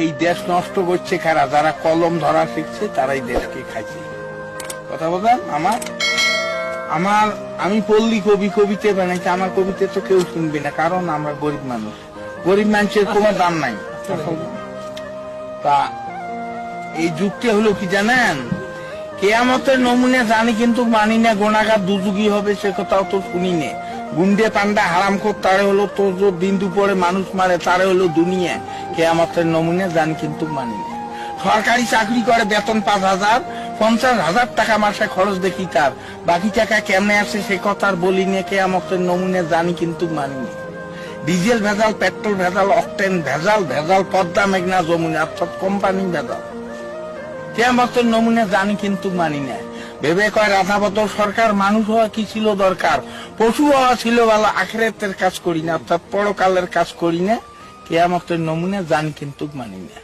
এই দেশ নষ্ট করছে কারা? যারা কলম ধরা শিখছে তারাই দেশকে খাইছে। কথা বলেন আমি পল্লী কবি, কবিতে বানাইছি, আমার কবিতে তো কেউ শুনবে না, কারণ আমরা গরিব মানুষ, গরিব মানুষের কোনো দাম নাই। তা এই যুক্তি হলো কি জানেন, কেয়ামতের নমুনে জানি কিন্তু মানি না, গোনাগার দুযুগী হবে সে কথাও তো শুনি না। গুন্ডে পান্ডা হারাম খোর তারে হলো তো দিন দুপুরে মানুষ মারে তারে হলো দুনিয়া। কেয়ামতের নমুনে জানি কিন্তু মানি না। সরকারি চাকরি করে, বেতন 5,000, 50,000 টাকা মাসে খরচ দেখি তার, বাকি টাকা কেমনে আসে সে কথা আর বলি না। কেয়ামতের নমুনে জানি কিন্তু মানি না। ডিজেল ভেজাল, পেট্রোল ভেজাল, অকটেন ভেজাল, পদ্মা মেঘনা যমুনা, অর্থাৎ কোম্পানি ভেজাল। কেয়ামতের নমুনে জানি কিন্তু মানি না। ভেবে কয় রাধাবদল সরকার, মানুষ হওয়া কি ছিল দরকার, পশু হওয়া ছিল ভালো, আখিরাতের কাজ করি না, অর্থাৎ পরকালের কাজ করি না। কেয়ামতের নমুনে জানি কিন্তু মানি না।